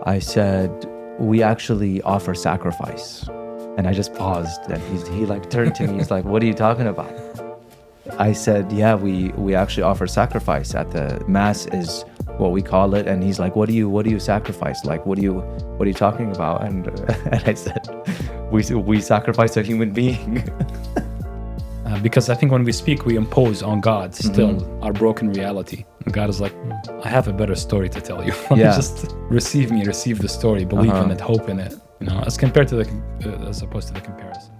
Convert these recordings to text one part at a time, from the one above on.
I said, we actually offer sacrifice. And I just paused, and he like turned to me. He's like, what are you talking about? I said, yeah, we actually offer sacrifice at the mass is what we call it. And he's like, what do you sacrifice? Like, what are you talking about? And I said, we sacrifice a human being. Because I think when we speak, we impose on God still our broken reality. And God is like, I have a better story to tell you. Just receive the story, believe in it, hope in it. As compared to as opposed to the comparison.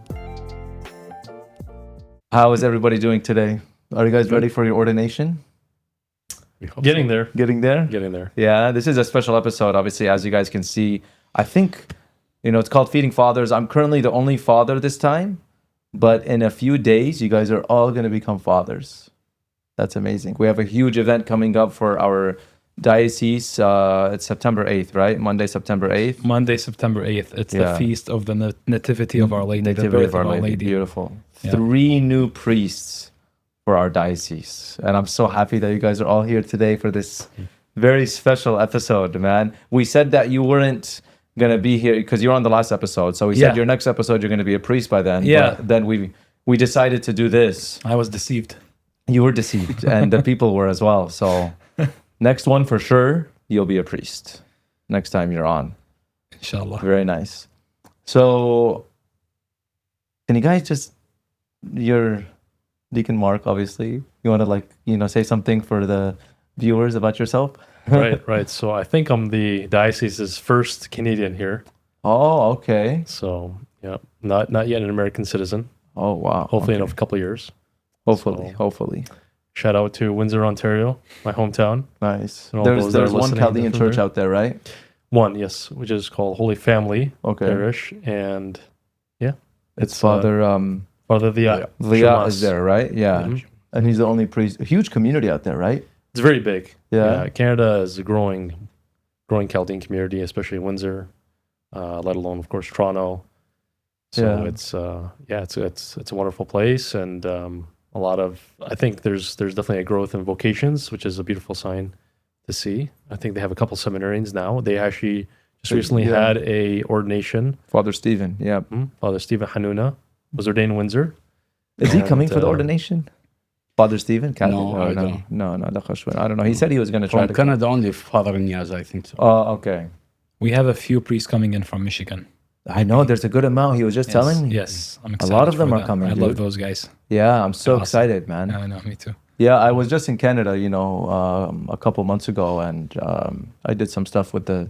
How is everybody doing today? Are you guys ready for your ordination? Getting there. Getting there? Getting there. Yeah, this is a special episode, obviously, as you guys can see. I think, it's called Feeding Fathers. I'm currently the only father this time, but in a few days, you guys are all going to become fathers. That's amazing. We have a huge event coming up for our diocese. It's September 8th, right? Monday, September 8th. Monday, September 8th. It's the feast of the Nativity of Our Lady. Nativity of Our Lady. Beautiful. Yeah. 3 new priests for our diocese. And I'm so happy that you guys are all here today for this very special episode, man. We said that you weren't going to be here because you're on the last episode. So we said your next episode, you're going to be a priest by then. Yeah. But then we decided to do this. I was deceived. You were deceived. And the people were as well. So next one for sure, you'll be a priest. Next time you're on. Inshallah. Very nice. So can you guys just... You're Deacon Mark, obviously. You want to say something for the viewers about yourself? Right. So I think I'm the diocese's first Canadian here. Oh, okay. So yeah, not yet an American citizen. Oh, wow. Hopefully in a couple of years. Hopefully. Shout out to Windsor, Ontario, my hometown. Nice. There's one Chaldean church out there, right? One, yes, which is called Holy Family Parish, and it's Father Lia is there, right? Yeah. Mm-hmm. And he's the only priest. A huge community out there, right? It's very big. Yeah. Canada is a growing Chaldean community, especially Windsor, let alone, of course, Toronto. So it's a wonderful place, and I think there's definitely a growth in vocations, which is a beautiful sign to see. I think they have a couple seminarians now. They actually just recently had a ordination. Father Stephen, Father Stephen Hanouna was ordained in Windsor. Is he coming for the ordination? Father Stephen? No, I don't. No, I don't know. He said he was going to try from Canada only, Father Niaz, I think so. Oh, okay. We have a few priests coming in from Michigan. I know, there's a good amount. He was just telling me. Yes, I'm excited. A lot of them are coming, I love those guys. Yeah, I'm so excited, man. I know, me too. Yeah, I was just in Canada, a couple months ago, and I did some stuff with the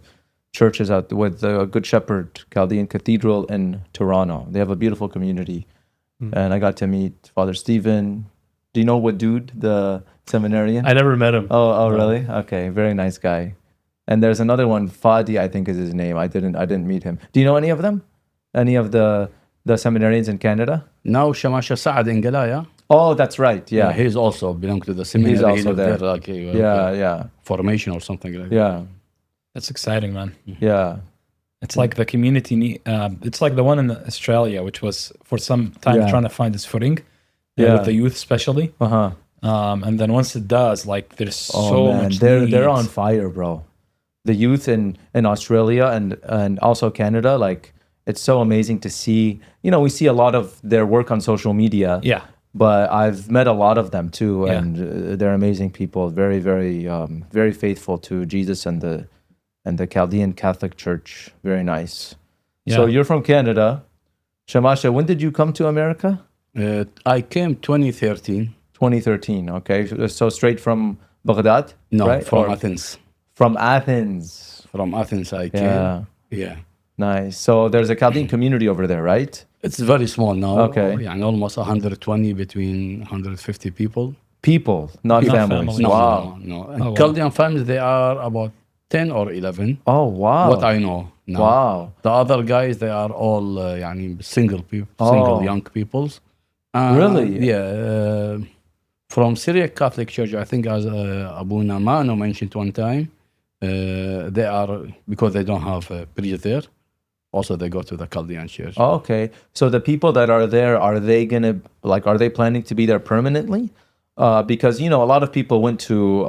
churches with the Good Shepherd Chaldean Cathedral in Toronto. They have a beautiful community, and I got to meet Father Stephen. Do you know Wadud, the seminarian? I never met him. Oh, really? Okay, very nice guy. And there's another one, Fadi, I think is his name. I didn't meet him. Do you know any of them? Any of the seminarians in Canada? No, Shamasha Saad in Galaya. Oh, that's right. Yeah. He's also belong to the seminary. He's also there. Formation or something like that. Yeah. That's exciting, man. Yeah. It's like the community, it's like the one in Australia, which was for some time trying to find its footing, with the youth especially. And then once it does, like there's so much they're on fire, bro. The youth in Australia and also Canada, like it's so amazing to see. We see a lot of their work on social media. Yeah. But I've met a lot of them too, and they're amazing people. Very, very, very faithful to Jesus and the Chaldean Catholic Church. Very nice. Yeah. So you're from Canada, Shamasha. When did you come to America? I came 2013. 2013. Okay, so straight from Baghdad? No, right? From Athens. From Athens. From Athens, I came. Yeah. Nice. So there's a Chaldean community over there, right? It's very small now. Okay. And almost 120 between 150 people. People, not families. No, wow. No. Chaldean families, they are about 10 or 11. Oh, wow. What I know now. Wow. The other guys, they are all single people, single young peoples. Really? Yeah. From Syriac Catholic Church, I think as Abu Namano mentioned one time, they are, because they don't have a priest there, also they go to the Chaldean Church. Oh, okay. So the people that are there, are they planning to be there permanently? Because, a lot of people went to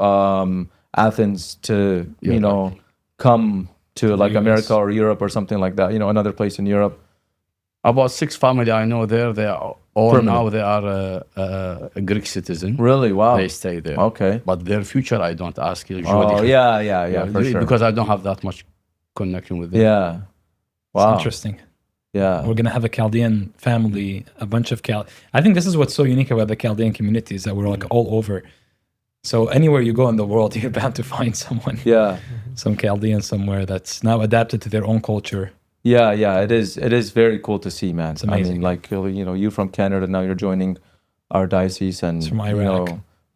Athens to, come to like US. America or Europe or something like that, another place in Europe? About 6 family I know there. They are all Permanent. now they are a Greek citizen. Really? Wow. They stay there. Okay. But their future, I don't ask usually. Oh, yeah, for sure. Because I don't have that much connection with them. Yeah. It's Wow. interesting. Yeah. We're gonna have a Chaldean family, a bunch of I think this is what's so unique about the Chaldean community is that we're like all over. So anywhere you go in the world, you're bound to find someone, Yeah. some Chaldean somewhere that's now adapted to their own culture. Yeah, it is. It is very cool to see, man. It's amazing. I mean, like you from Canada, now you're joining our diocese, and It's from Iraq.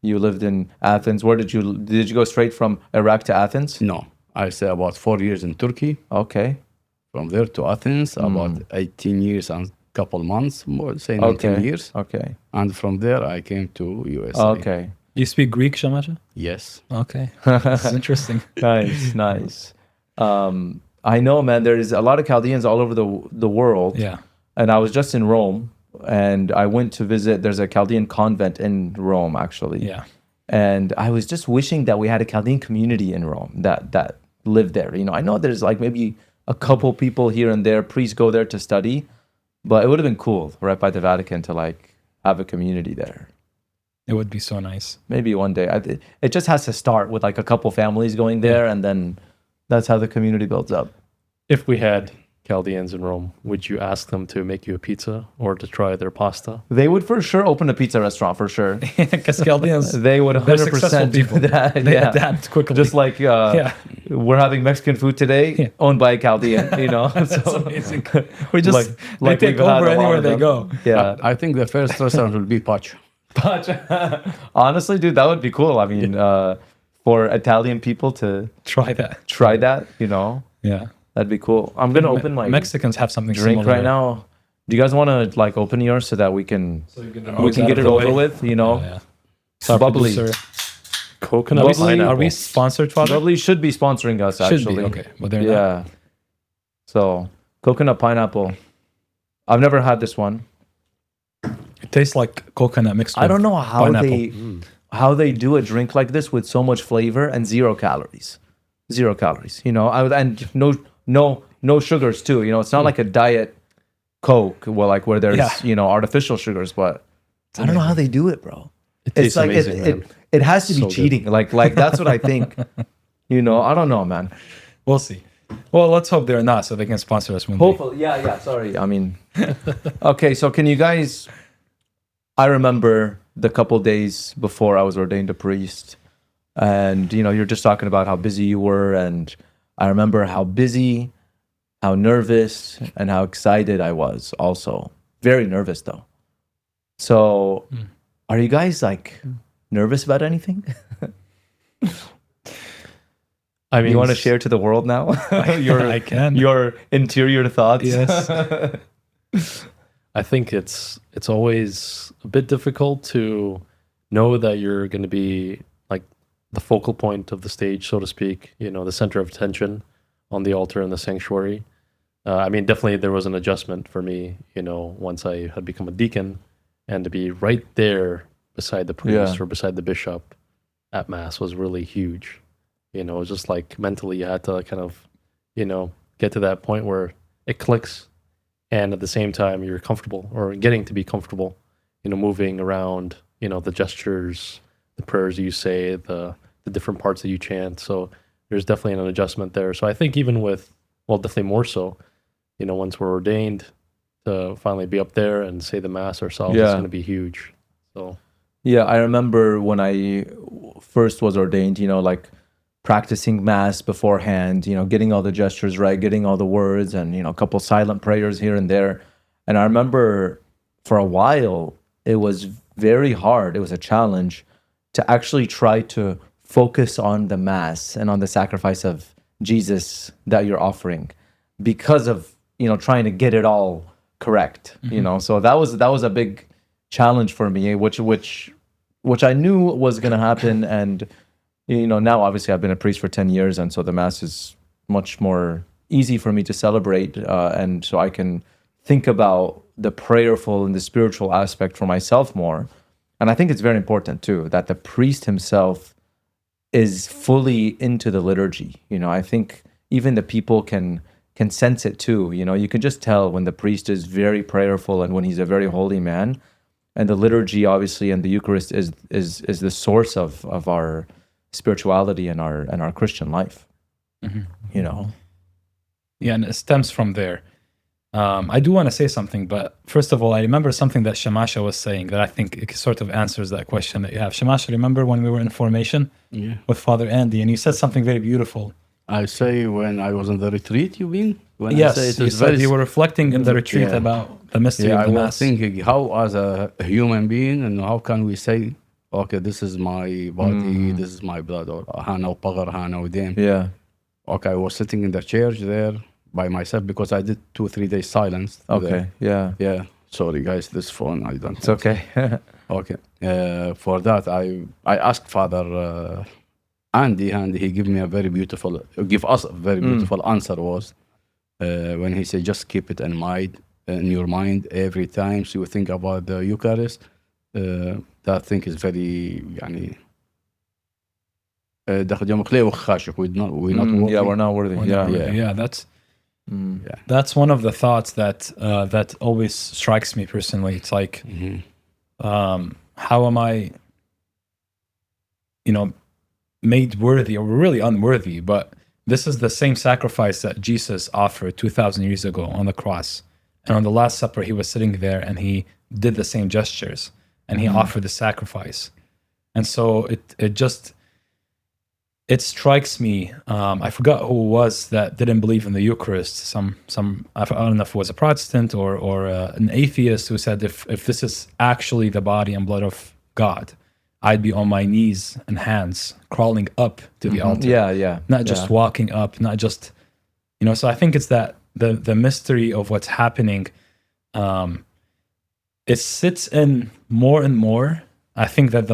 You lived in Athens. Where did you go straight from Iraq to Athens? No, I stay about 4 years in Turkey. Okay. From there to Athens, about 18 years and couple months, more say 19 years. Okay. And from there, I came to USA. Okay. You speak Greek, Shamaja? Yes. Okay, this is interesting. Nice. I know, man. There's a lot of Chaldeans all over the world. Yeah. And I was just in Rome, and I went to visit. There's a Chaldean convent in Rome, actually. Yeah. And I was just wishing that we had a Chaldean community in Rome that lived there. I know there's like maybe a couple people here and there, priests go there to study, but it would have been cool right by the Vatican to like have a community there. It would be so nice. Maybe one day. It just has to start with like a couple families going there, and then that's how the community builds up. If we had Chaldeans in Rome, would you ask them to make you a pizza or to try their pasta? They would for sure open a pizza restaurant for sure. Because Chaldeans, They would they're 100% successful do people. that. They Yeah. adapt quickly. Just like we're having Mexican food today, owned by a Chaldean, That's So, amazing. We just like they take we've had over a lot anywhere of they them. go. Yeah. I think the first restaurant will be Pacho. But honestly, dude, that would be cool. I mean, for Italian people to Try that. try that, Yeah. that'd be cool. I'm gonna open my Mexicans have something drink similar. right now. Do you guys want to like open yours so that we can get it over with? Oh, yeah. So our Bubbly. producer- Coconut Bubbly. pineapple. Are we sponsored, Father? Bubbly should be sponsoring us. Should Actually, be. Okay, but they're not. Yeah. So coconut pineapple. I've never had this one. It tastes like coconut mixed with I don't know how pineapple. how they do a drink like this with so much flavor and 0 calories. 0 calories. And no sugars too. It's not like a diet Coke, where there's artificial sugars, but I don't know how they do it, bro. It tastes like amazing, man. it has to be So good. cheating. Like that's what I think. I don't know, man. We'll see. Well, let's hope they're not, so they can sponsor us one day. Hopefully, yeah. Sorry, I mean, okay. So can you guys? I remember the couple days before I was ordained a priest, and you're just talking about how busy you were, and I remember how busy, how nervous, and how excited I was. Also, very nervous though. So, are you guys like nervous about anything? I mean, You want to share to the world now? I can. Your interior thoughts. Yes. I think it's always a bit difficult to know that you're going to be like the focal point of the stage, so to speak, the center of attention on the altar in the sanctuary. I mean, definitely there was an adjustment for me, once I had become a deacon, and to be right there beside the priest or beside the bishop at Mass was really huge. It was just like mentally you had to kind of, get to that point where it clicks. And at the same time, you're comfortable or getting to be comfortable, moving around, the gestures, the prayers you say, the different parts that you chant. So there's definitely an adjustment there. So I think even definitely more so, once we're ordained, to finally be up there and say the Mass ourselves is going to be huge. So Yeah, I remember when I first was ordained, like practicing Mass beforehand, getting all the gestures right, getting all the words, and, a couple silent prayers here and there. And I remember for a while, it was very hard. It was a challenge to actually try to focus on the Mass and on the sacrifice of Jesus that you're offering because of, trying to get it all correct, So that was a big challenge for me, which I knew was going to happen. And now obviously I've been a priest for 10 years, and so the Mass is much more easy for me to celebrate, and so I can think about the prayerful and the spiritual aspect for myself more. And I think it's very important too that the priest himself is fully into the liturgy. I think even the people can sense it too. You know, you can just tell when the priest is very prayerful and when he's a very holy man. And the liturgy, obviously, and the Eucharist is the source of our spirituality and our Christian life. You know. Yeah, and it stems from there. I do want to say something, but first of all, I remember something that Shamasha was saying that I think it sort of answers that question that you have. Shamasha, remember when we were in formation with Father Andy, and you said something very beautiful. I say when I was in the retreat, you mean? When Yes, I say you said you were reflecting in the retreat about the mystery of the I was Mass. thinking how, as a human being, and how can we say, okay, this is my body, this is my blood, or hana وبغر hana ودم. Yeah. Okay, I was sitting in the church there by myself because I did 2-3 days silence. Okay. There. Yeah. Sorry, guys, this phone I don't. It's okay. Okay. For that, I asked Father Andy, and he give us a very beautiful answer was when he said, just keep it in your mind every time so you think about the Eucharist. That thing is very, يعني, we're not worthy. Yeah, we're not worthy. Yeah, that's one of the thoughts that always strikes me personally. It's like, how am I, made worthy, or really unworthy? But this is the same sacrifice that Jesus offered 2,000 years ago on the cross. And on the Last Supper, he was sitting there and he did the same gestures and he offered the sacrifice. And so it strikes me. I forgot who it was that didn't believe in the Eucharist. I don't know if it was a Protestant or an atheist who said, if this is actually the body and blood of God, I'd be on my knees and hands crawling up to the altar. Yeah. Not just walking up, not just, so I think it's that the mystery of what's happening, it sits in more and more. I think that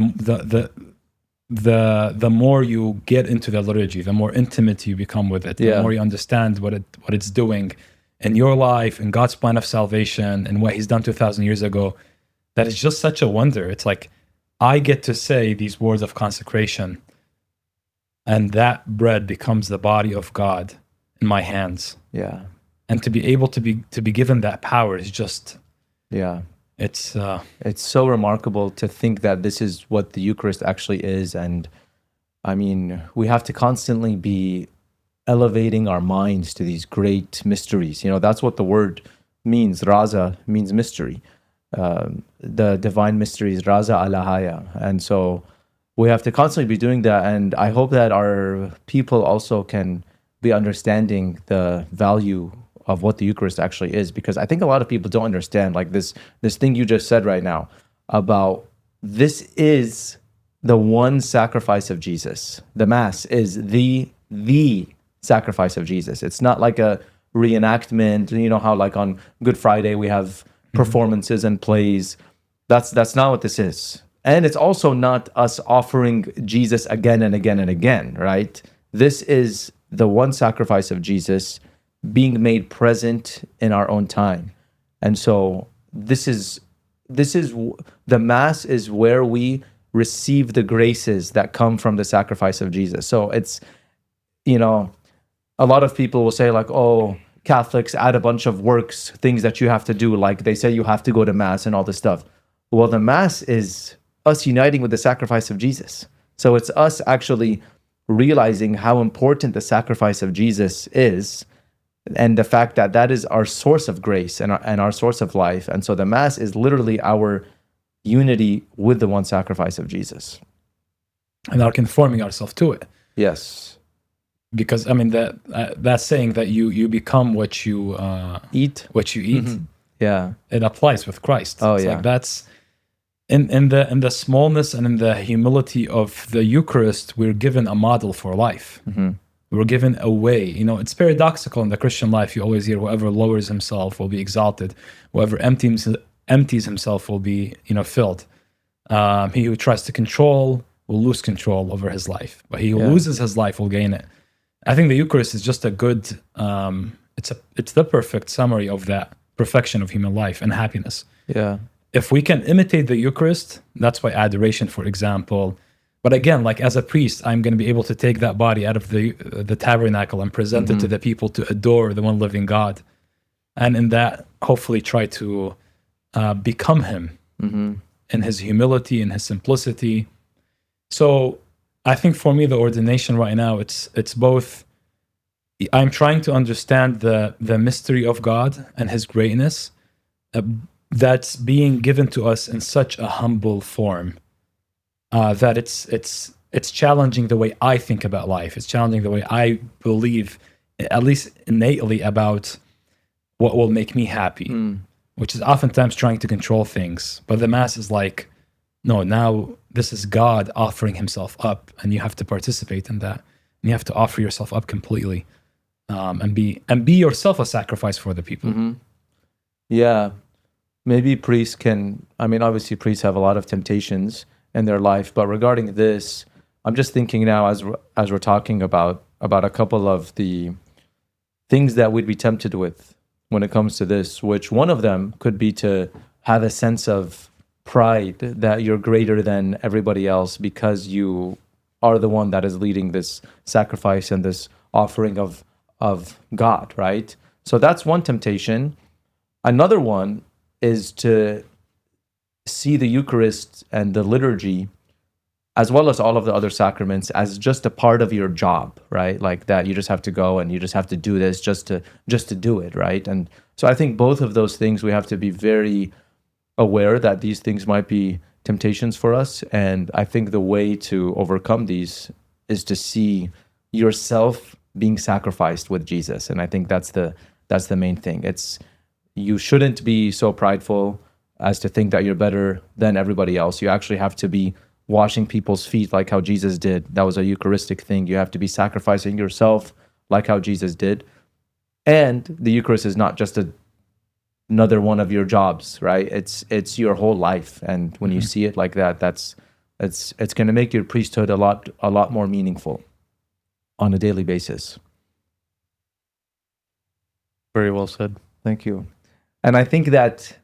the more you get into the liturgy, the more intimate you become with it, the more you understand what it's doing in your life, in God's plan of salvation, and what he's done 2,000 years ago, that is just such a wonder. It's like, I get to say these words of consecration, and that bread becomes the body of God in my hands. Yeah. And to be able to be given that power is just, it's so remarkable to think that this is what the Eucharist actually is. And I mean, we have to constantly be elevating our minds to these great mysteries. That's what the word means. Raza means mystery. The divine mysteries, Raza Alahaya. And so we have to constantly be doing that. And I hope that our people also can be understanding the value of what the Eucharist actually is, because I think a lot of people don't understand, like this thing you just said right now about this is the one sacrifice of Jesus. The Mass is the sacrifice of Jesus. It's not like a reenactment. You know how like on Good Friday we have performances and plays. That's not what this is. And it's also not us offering Jesus again and again and again, right? This is the one sacrifice of Jesus being made present in our own time. And so this is the Mass is where we receive the graces that come from the sacrifice of Jesus. So it's, a lot of people will say like, oh, Catholics add a bunch of works, things that you have to do. Like they say you have to go to Mass and all this stuff. Well, the Mass is us uniting with the sacrifice of Jesus. So it's us actually realizing how important the sacrifice of Jesus is, and the fact that that is our source of grace and our source of life. And so the Mass is literally our unity with the one sacrifice of Jesus. And are conforming ourselves to it. Yes. Because, I mean, that saying that you become what you eat. Mm-hmm. Yeah. It applies with Christ. Oh, it's yeah. Like that's in the smallness and in the humility of the Eucharist, we're given a model for life. Mm-hmm. We're given a way. It's paradoxical in the Christian life. You always hear, whoever lowers himself will be exalted. Whoever empties himself will be, filled. He who tries to control will lose control over his life. But he who loses his life will gain it. I think the Eucharist is just a good, it's the perfect summary of that perfection of human life and happiness. Yeah. If we can imitate the Eucharist, that's why adoration, for example, But again, like as a priest, I'm going to be able to take that body out of the tabernacle and present it to the people to adore the one living God, and in that, hopefully, try to become Him in His humility, in His simplicity. So, I think for me, the ordination right now, it's both. I'm trying to understand the mystery of God and His greatness that's being given to us in such a humble form. That it's challenging the way I think about life. It's challenging the way I believe, at least innately, about what will make me happy, which is oftentimes trying to control things. But the Mass is like, no, now this is God offering Himself up, and you have to participate in that. And you have to offer yourself up completely, and be yourself a sacrifice for the people. Yeah, maybe priests can. I mean, obviously, priests have a lot of temptations in their life, but regarding this, I'm just thinking now as we're talking about a couple of the things that we'd be tempted with when it comes to this, which one of them could be to have a sense of pride that you're greater than everybody else because you are the one that is leading this sacrifice and this offering of God, right? So that's one temptation. Another one is to see the Eucharist and the liturgy, as well as all of the other sacraments, as just a part of your job, right? Like that you just have to go and you just have to do this just to do it, right? And so I think both of those things, we have to be very aware that these things might be temptations for us. And I think the way to overcome these is to see yourself being sacrificed with Jesus. And I think that's the main thing. You shouldn't be so prideful as to think that you're better than everybody else. You actually have to be washing people's feet like how Jesus did. That was a Eucharistic thing. You have to be sacrificing yourself like how Jesus did. And the Eucharist is not just another one of your jobs, right? It's your whole life. And when you see it like that, it's going to make your priesthood a lot more meaningful on a daily basis. Very well said. Thank you. And I think that,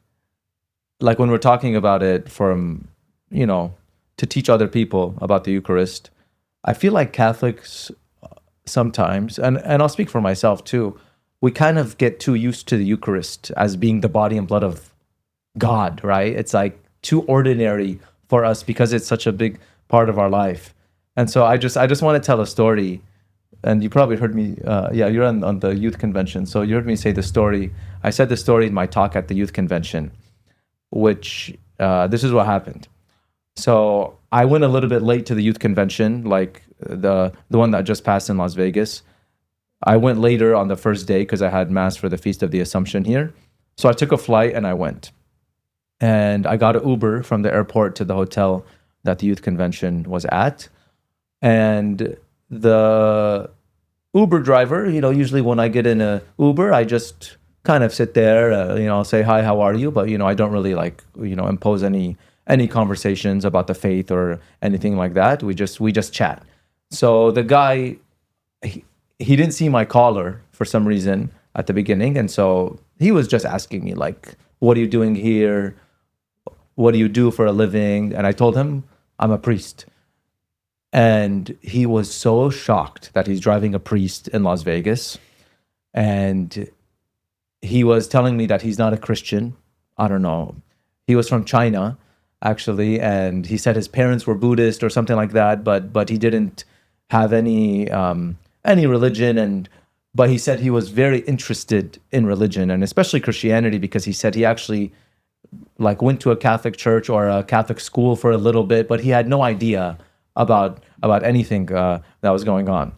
like when we're talking about it from, to teach other people about the Eucharist, I feel like Catholics sometimes, and I'll speak for myself too, we kind of get too used to the Eucharist as being the body and blood of God, right? It's like too ordinary for us because it's such a big part of our life. And so I just want to tell a story. And you probably heard me, you're on the youth convention. So you heard me say the story. I said the story in my talk at the youth convention, which this is what happened. So I went a little bit late to the youth convention, like the one that just passed in Las Vegas. I went later on the first day because I had Mass for the Feast of the Assumption here. So I took a flight and I went. And I got an Uber from the airport to the hotel that the youth convention was at. And the Uber driver, usually when I get in a Uber, I just kind of sit there, I'll say, hi, how are you? But, I don't really impose any conversations about the faith or anything like that. We just chat. So the guy, he didn't see my caller for some reason at the beginning. And so he was just asking me like, what are you doing here? What do you do for a living? And I told him, I'm a priest. And he was so shocked that he's driving a priest in Las Vegas. And he was telling me that he's not a Christian. I don't know. He was from China, actually. And he said his parents were Buddhist or something like that, but he didn't have any religion. But he said he was very interested in religion, and especially Christianity, because he said he actually went to a Catholic church or a Catholic school for a little bit, but he had no idea about anything that was going on.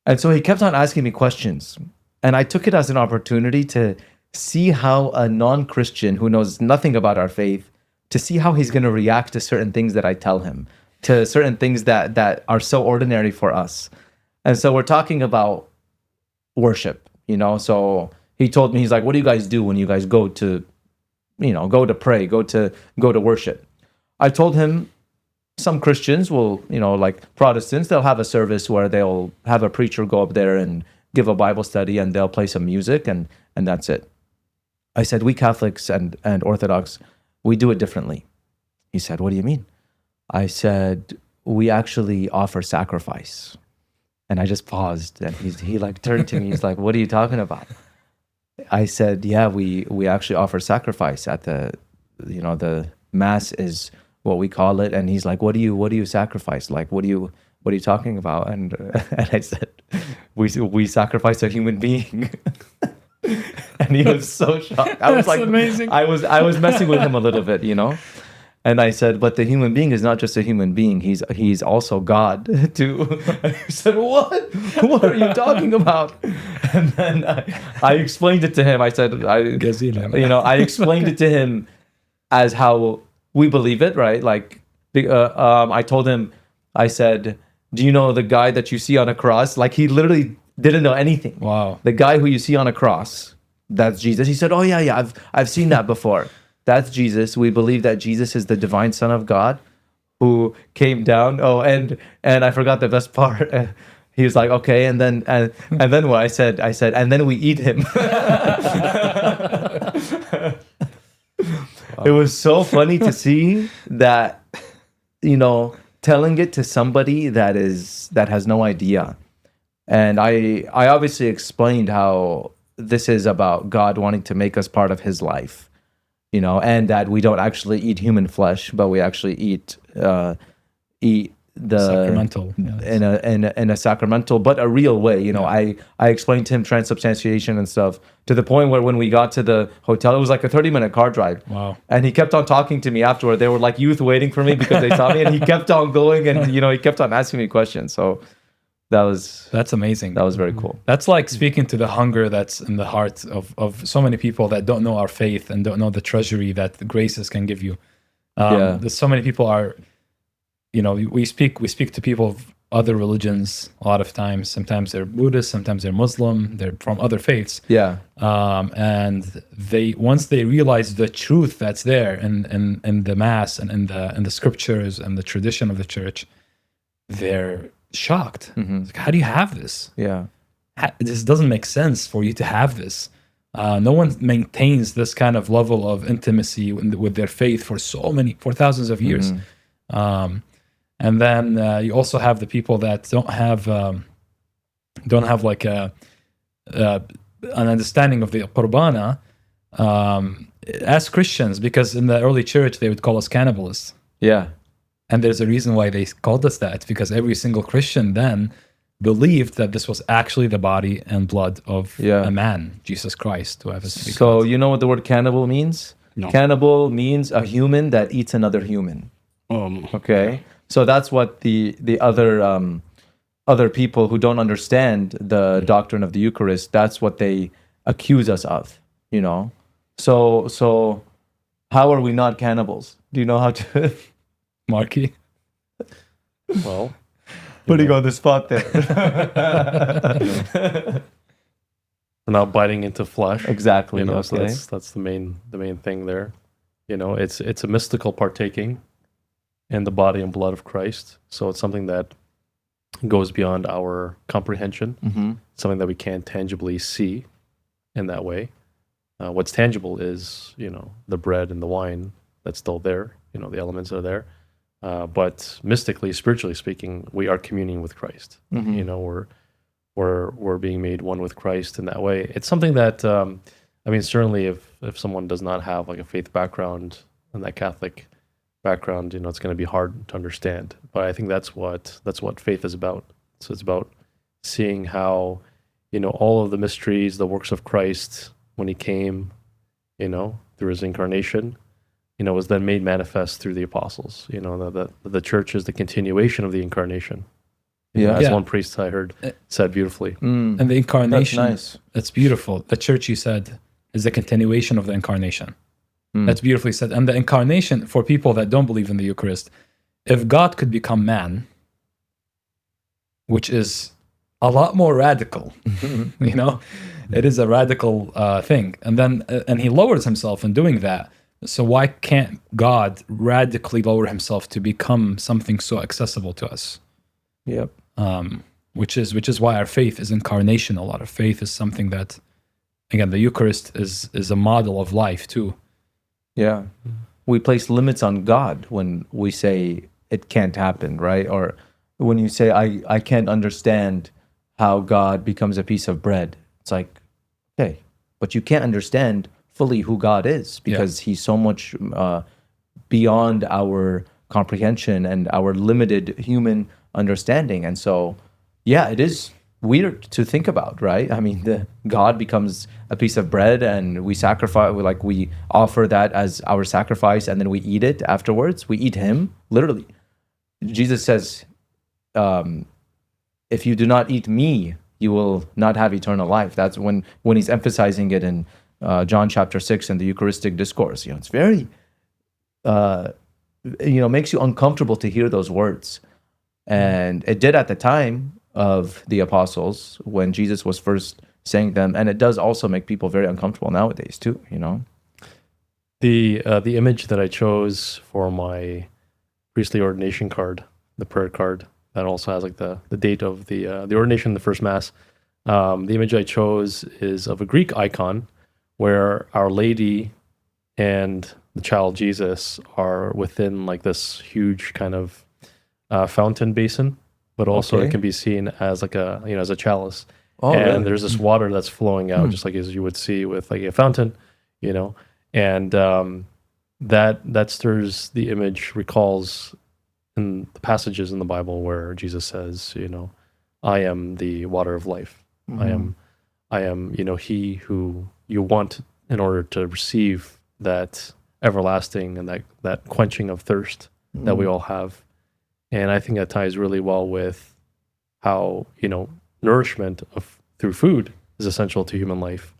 And so he kept on asking me questions, and I took it as an opportunity to see how a non-Christian who knows nothing about our faith, to see how he's going to react to certain things that I tell him, to certain things that are so ordinary for us. And so we're talking about worship, so he told me, he's like, what do you guys do when you guys go to pray, go to worship? I told him, some Christians will, like Protestants, they'll have a service where they'll have a preacher go up there and give a Bible study, and they'll play some music, and that's it. I said, we Catholics and Orthodox, we do it differently. He said, what do you mean? I said, we actually offer sacrifice. And I just paused, and he like turned to me. He's like, "What are you talking about?" I said, "Yeah, we actually offer sacrifice at the Mass is what we call it." And he's like, "What do you sacrifice? Like, what are you talking about?" And and I said, "We sacrifice a human being." And he was so shocked. I was That's like, amazing. I was messing with him a little bit, And I said, "But the human being is not just a human being. He's also God too." And he said, "What? What are you talking about?" And then I explained it to him. I said, I explained it to him as how we believe it, right? Like, I told him, I said, "Do you know the guy that you see on a cross?" Like, he literally didn't know anything. Wow. The guy who you see on a cross, that's Jesus. He said, "Oh yeah, I've seen that before." That's Jesus. We believe that Jesus is the divine Son of God who came down. Oh, and I forgot the best part. He was like, "Okay," and then what I said, and then we eat him. It was so funny to see that, telling it to somebody that has no idea. And I obviously explained how this is about God wanting to make us part of his life. And that we don't actually eat human flesh, but we actually eat the sacramental, in a sacramental, but a real way. I explained to him transubstantiation and stuff, to the point where when we got to the hotel, it was like a 30-minute car drive. Wow! And he kept on talking to me afterward. They were like youth waiting for me because they saw me, and he kept on going, and he kept on asking me questions. So that's amazing. That was very cool. That's like speaking to the hunger that's in the heart of so many people that don't know our faith and don't know the treasury that the graces can give you. There's so many people are, we speak to people of other religions a lot of times. Sometimes they're Buddhist, sometimes they're Muslim, they're from other faiths. Yeah. And once they realize the truth that's there in the Mass and in the scriptures and the tradition of the church, they're shocked. Mm-hmm. Like, how do you have this? Yeah. This doesn't make sense for you to have this. No one maintains this kind of level of intimacy with their faith for thousands of years. Mm-hmm. And then you also have the people that don't have like an understanding of the Qurbana as Christians, because in the early church they would call us cannibalists. Yeah. And there's a reason why they called us that, because every single Christian then believed that this was actually the body and blood of a man, Jesus Christ. So you know what the word cannibal means? No. Cannibal means a human that eats another human. Okay? So that's what the other people who don't understand the doctrine of the Eucharist, that's what they accuse us of, So how are we not cannibals? Do you know how to... Marky? Well, putting on the spot there. We're not biting into flesh. Exactly. So that's the main thing there. It's a mystical partaking in the body and blood of Christ. So it's something that goes beyond our comprehension. Mm-hmm. Something that we can't tangibly see in that way. What's tangible is the bread and the wine that's still there. The elements are there. But mystically, spiritually speaking, we are communing with Christ. Mm-hmm. We're being made one with Christ in that way. It's something that certainly if someone does not have like a faith background and that Catholic background, it's going to be hard to understand. But I think that's what faith is about. So it's about seeing how all of the mysteries, the works of Christ when he came, through his incarnation, was then made manifest through the apostles. The church is the continuation of the incarnation. As one priest I heard said beautifully. And the incarnation, that's nice. That's beautiful. The church, you said, is the continuation of the incarnation. That's beautifully said. And the incarnation, for people that don't believe in the Eucharist, if God could become man, which is a lot more radical, it is a radical thing. And he lowers himself in doing that. So why can't God radically lower himself to become something so accessible to us? Yep. Which is why our faith is incarnational. Our faith is something that, again, the Eucharist is a model of life too. Yeah. We place limits on God when we say it can't happen, right? Or when you say, I can't understand how God becomes a piece of bread, it's like, okay, but you can't understand fully who God is, because he's so much beyond our comprehension and our limited human understanding. And so, yeah, it is weird to think about, right? I mean, God becomes a piece of bread, and we offer that as our sacrifice, and then we eat it afterwards. We eat him, literally. Jesus says, if you do not eat me, you will not have eternal life. That's when he's emphasizing it in John chapter 6 in the Eucharistic discourse. It's very, makes you uncomfortable to hear those words. And it did at the time of the apostles when Jesus was first saying them. And it does also make people very uncomfortable nowadays too, The image that I chose for my priestly ordination card, the prayer card, that also has like the date of the ordination, the first mass. The image I chose is of a Greek icon where Our Lady and the child Jesus are within like this huge kind of fountain basin, but also it can be seen as like as a chalice. And really? There's this water that's flowing out, just like as you would see with like a fountain, and that stirs the image, recalls in the passages in the Bible where Jesus says, I am the water of life. I am, he who you want in order to receive that everlasting and that quenching of thirst that we all have. And I think that ties really well with how, nourishment through food is essential to human life.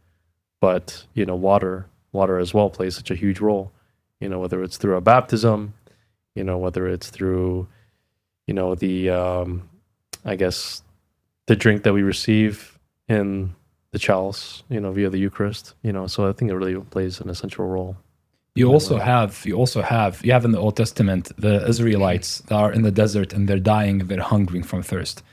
But, water as well plays such a huge role, whether it's through a baptism, whether it's through, the, I guess, the drink that we receive in the chalice, via the Eucharist, so I think it really plays an essential role. You have in the Old Testament, the Israelites that are in the desert and they're dying, they're hungering from thirst.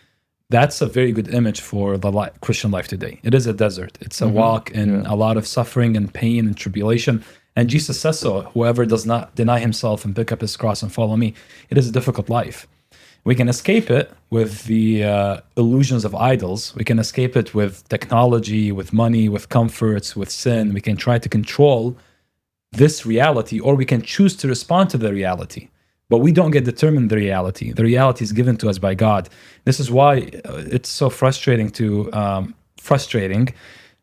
That's a very good image for the Christian life today. It is a desert. It's a walk in a lot of suffering and pain and tribulation. And Jesus says so, whoever does not deny himself and pick up his cross and follow me, it is a difficult life. We can escape it with the illusions of idols. We can escape it with technology, with money, with comforts, with sin. We can try to control this reality, or we can choose to respond to the reality. But we don't get determined the reality. The reality is given to us by God. This is why it's so frustrating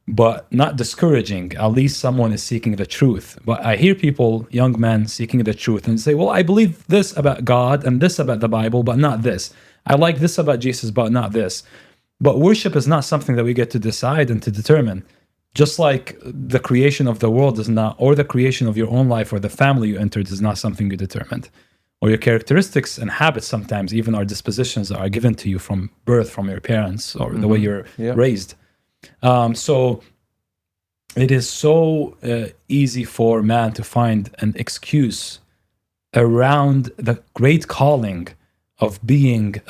but not discouraging. At least someone is seeking the truth. But I hear people, young men, seeking the truth and say, well, I believe this about God and this about the Bible, but not this. I like this about Jesus, but not this. But worship is not something that we get to decide and to determine. Just like the creation of the world is not, or the creation of your own life or the family you entered is not something you determined. Or your characteristics and habits, sometimes even our dispositions are given to you from birth, from your parents, or the way you're raised. So it is so easy for man to find an excuse around the great calling of being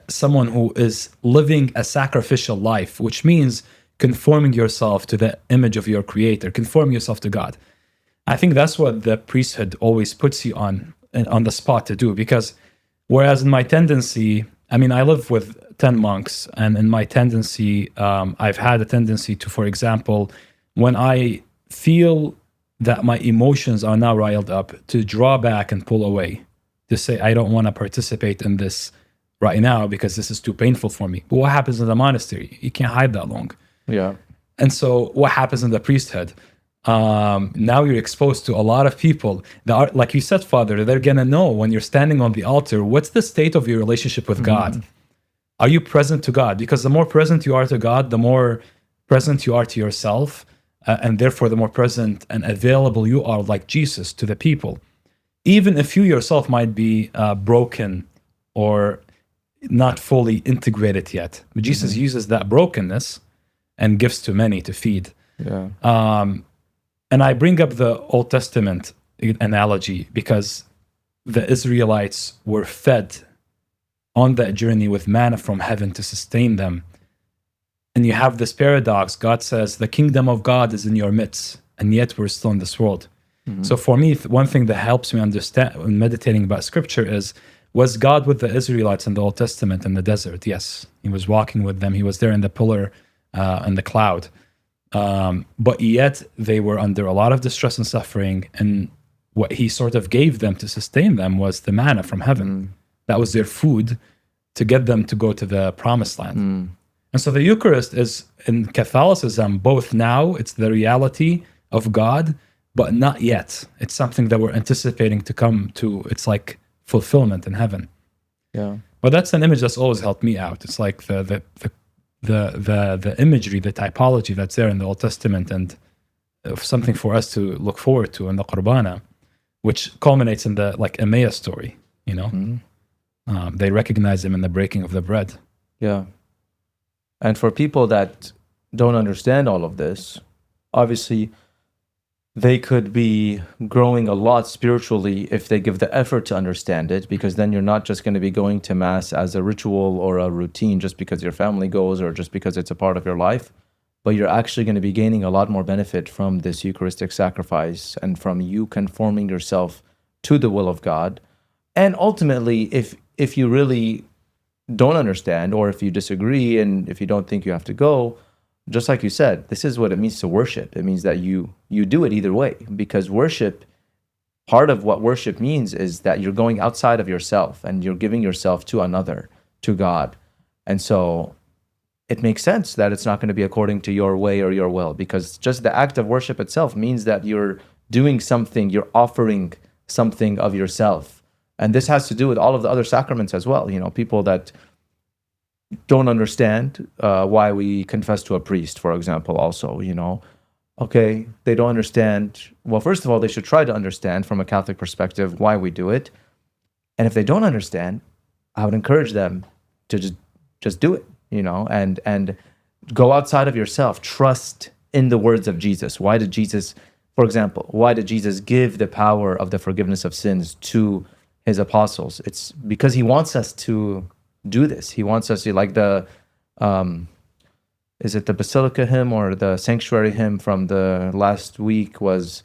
someone who is living a sacrificial life, which means conforming yourself to the image of your Creator, conforming yourself to God. I think that's what the priesthood always puts you on the spot to do, because whereas in my tendency, I live with 10 monks, and in my tendency, I've had a tendency to, for example, when I feel that my emotions are now riled up, to draw back and pull away, to say, I don't want to participate in this right now because this is too painful for me. But what happens in the monastery? You can't hide that long. Yeah. And so what happens in the priesthood? Now you're exposed to a lot of people that are, like you said, Father, they're going to know when you're standing on the altar, what's the state of your relationship with God? Are you present to God? Because the more present you are to God, the more present you are to yourself, and therefore the more present and available you are, like Jesus, to the people. Even if you yourself might be broken or not fully integrated yet. But Jesus uses that brokenness and gives to many to feed. Yeah. And I bring up the Old Testament analogy because the Israelites were fed on that journey with manna from heaven to sustain them. And you have this paradox. God says, the kingdom of God is in your midst, and yet we're still in this world. So for me, one thing that helps me understand when meditating about Scripture is, was God with the Israelites in the Old Testament in the desert? Yes. He was walking with them. He was there in the pillar and the cloud. But yet they were under a lot of distress and suffering. And what he sort of gave them to sustain them was the manna from heaven. That was their food to get them to go to the promised land. And so the Eucharist is, in Catholicism, both now, it's the reality of God, but not yet. It's something that we're anticipating to come to. It's like fulfillment in heaven. Yeah. But that's an image that's always helped me out. It's like the imagery, the typology that's there in the Old Testament, and something for us to look forward to in the Qurbana, which culminates in the like Emmaus story. You know, they recognize him in the breaking of the bread. Yeah. And for people that don't understand all of this, obviously, they could be growing a lot spiritually if they give the effort to understand it, because then you're not just going to be going to Mass as a ritual or a routine just because your family goes or just because it's a part of your life, but you're actually going to be gaining a lot more benefit from this Eucharistic sacrifice and from you conforming yourself to the will of God. And ultimately, if you really don't understand, or if you disagree and if you don't think you have to go, just like you said, this is what it means to worship. It means that you do it either way, because worship, part of what worship means is that you're going outside of yourself and you're giving yourself to another, to God. And so it makes sense that it's not going to be according to your way or your will, because just the act of worship itself means that you're doing something, you're offering something of yourself. And this has to do with all of the other sacraments as well. You know, people that don't understand why we confess to a priest, for example, also, you know, okay, they don't understand. Well, first of all, they should try to understand from a Catholic perspective why we do it. And if they don't understand, I would encourage them to just do it, you know, and go outside of yourself. Trust in the words of Jesus. Why did Jesus, for example, why did Jesus give the power of the forgiveness of sins to his apostles? It's because he wants us to do this. He wants us to, like the is it the Basilica hymn or the Sanctuary hymn from the last week was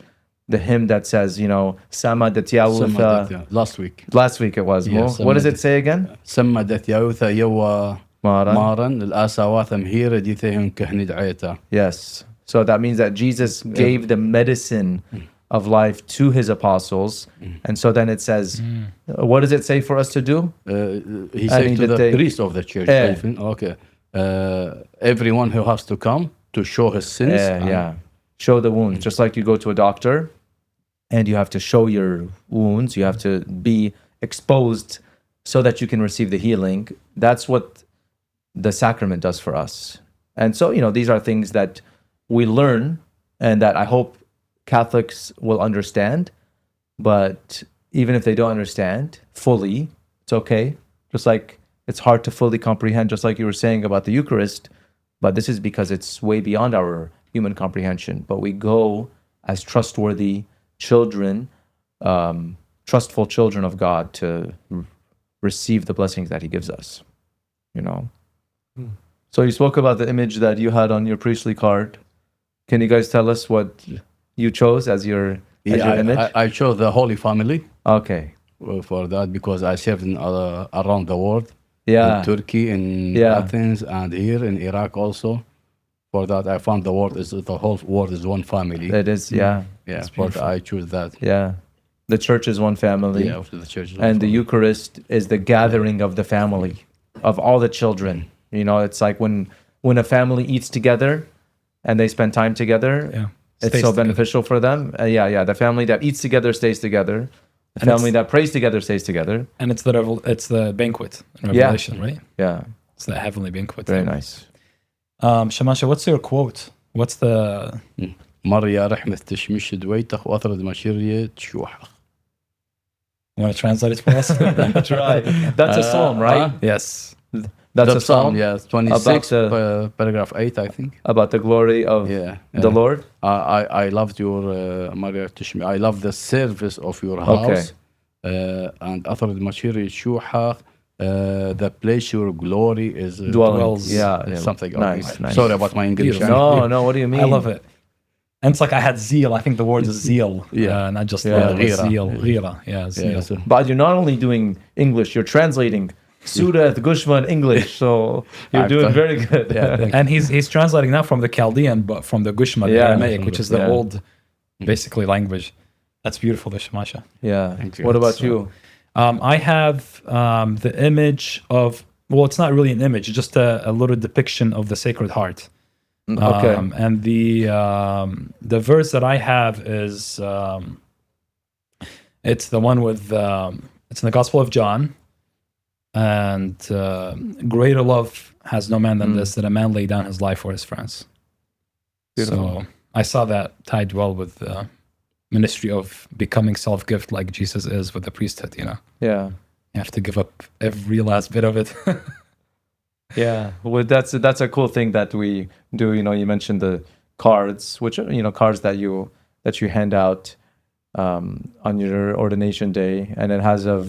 the hymn that says, you know, Sama dat Yawutha. Last week It was. Yeah, what does it say again? Sama dat Yawutha yawa maran al-asawatha mhira dithehun kahni da'ayta. Yes. So that means that Jesus gave the medicine of life to his apostles. And so then it says, what does it say for us to do? He said to the priest of the church, okay, everyone who has to come to show his sins. Show the wounds. Just like you go to a doctor and you have to show your wounds, you have to be exposed so that you can receive the healing. That's what the sacrament does for us. And so, you know, these are things that we learn and that I hope Catholics will understand, but even if they don't understand fully, it's okay. Just like it's hard to fully comprehend, just like you were saying about the Eucharist, but this is because it's way beyond our human comprehension. But we go as trustworthy children, trustful children of God to receive the blessings that he gives us, you know. So you spoke about the image that you had on your priestly card. Can you guys tell us what you chose as your image? I chose the Holy Family. Okay. For that, because I served in around the world. Yeah. In Turkey, in Athens, and here in Iraq also. For that, I found the whole world is one family. It is, yeah. Yeah, but I choose that. Yeah. The church is one family. Yeah, the church is one and family. The Eucharist is the gathering of the family, of all the children. You know, it's like when a family eats together and they spend time together, it's so beneficial for them. The family that eats together stays together. The family that prays together stays together. And it's the banquet in Revelation, right? Yeah. It's the heavenly banquet. Very nice. Shamasha, what's your quote? What's the... Maria رحمة تشمش دويتك وأطرد مشيرية تشوحك. You want to translate it for us? Try. That's a psalm, right? Yes. That's a psalm? Yes, 26, paragraph 8, I think. About the glory of the Lord? I loved your, Maria Tishmi. I love the service of your house. And أطرد مشيرية تشوحك. The place your glory is dwells. Something. Nice. Sorry about my English. No, what do you mean? I love it. And it's like I had zeal. I think the word is zeal. Not just love, but zeal. Ghira. Yeah, zeal. so- But you're not only doing English, you're translating Surat Gushman English. So you're doing very good. And he's translating not from the Chaldean, but from the Gushma, the Yeah. Aramaic, which is the Yeah. old, basically, language. That's beautiful, the Shemasha. Yeah. Thank you. What about you? I have the image of, well, it's not really an image, it's just a little depiction of the Sacred Heart. Okay. And the verse that I have is, it's the one with, it's in the Gospel of John. And greater love has no man than this, that a man lay down his life for his friends. Beautiful. So I saw that tied well with the ministry of becoming self-gift like Jesus is with the priesthood, you know. Yeah. You have to give up every last bit of it. Yeah. Well, that's a cool thing that we do. You know, you mentioned the cards, which are, you know, cards that you hand out on your ordination day, and it has a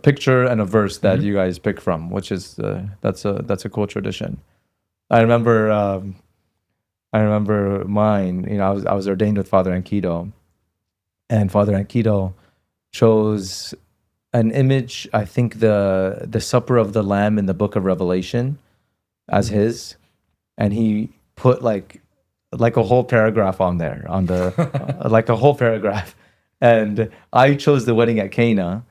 picture and a verse that you guys pick from, which is that's a cool tradition. I remember mine. You know, I was ordained with Father Ankido, and Father Ankido chose an image. I think the Supper of the Lamb in the Book of Revelation as his, and he put like a whole paragraph on there on the like a whole paragraph, and I chose the wedding at Cana.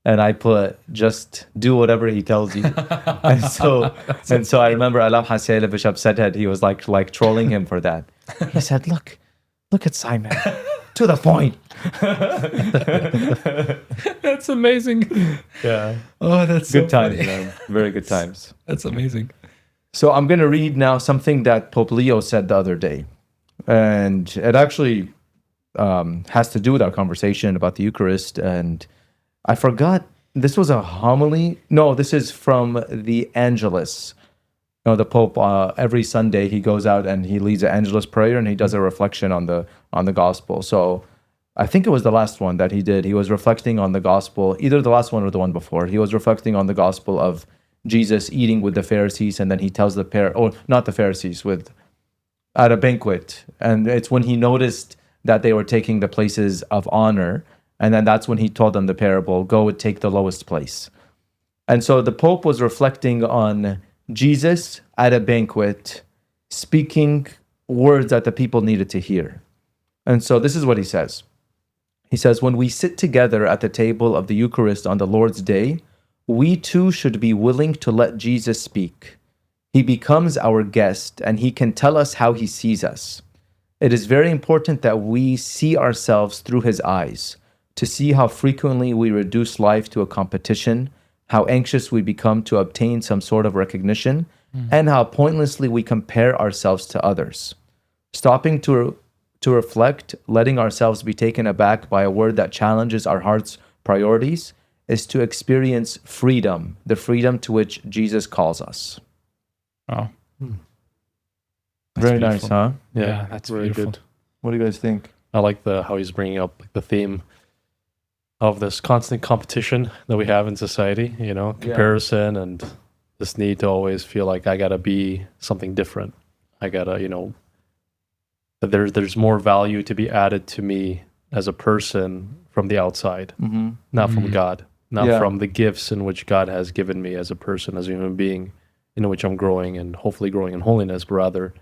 And I put, just do whatever he tells you. and so I remember Alam Hassan, Bishop Sedhead, he was like trolling him for that. He said, look at Simon, to the point. That's amazing. Yeah. Oh, that's Good so times, funny. man. Very good times. That's amazing. So I'm going to read now something that Pope Leo said the other day. And it actually has to do with our conversation about the Eucharist. And I forgot, this was a homily. No, this is from the Angelus. You know, the Pope, every Sunday, he goes out and he leads an Angelus prayer and he does a reflection on the gospel. So I think it was the last one that he did. He was reflecting on the gospel, either the last one or the one before. He was reflecting on the gospel of Jesus eating with the Pharisees, and then he tells not the Pharisees, at a banquet. And it's when he noticed that they were taking the places of honor. And then that's when he told them the parable, go and take the lowest place. And so the Pope was reflecting on Jesus at a banquet, speaking words that the people needed to hear. And so this is what he says. He says, when we sit together at the table of the Eucharist on the Lord's Day, we too should be willing to let Jesus speak. He becomes our guest and he can tell us how he sees us. It is very important that we see ourselves through his eyes, to see how frequently we reduce life to a competition, how anxious we become to obtain some sort of recognition, and how pointlessly we compare ourselves to others. Stopping to reflect, letting ourselves be taken aback by a word that challenges our heart's priorities, is to experience freedom, the freedom to which Jesus calls us. Oh. Very beautiful. nice, huh? Yeah, that's very beautiful. good. What do you guys think? I like how he's bringing up the theme of this constant competition that we have in society, you know, comparison and this need to always feel like I gotta be something different. I gotta, you know, that there's more value to be added to me as a person from the outside, not from God, not from the gifts in which God has given me as a person, as a human being, in which I'm growing and hopefully growing in holiness, but rather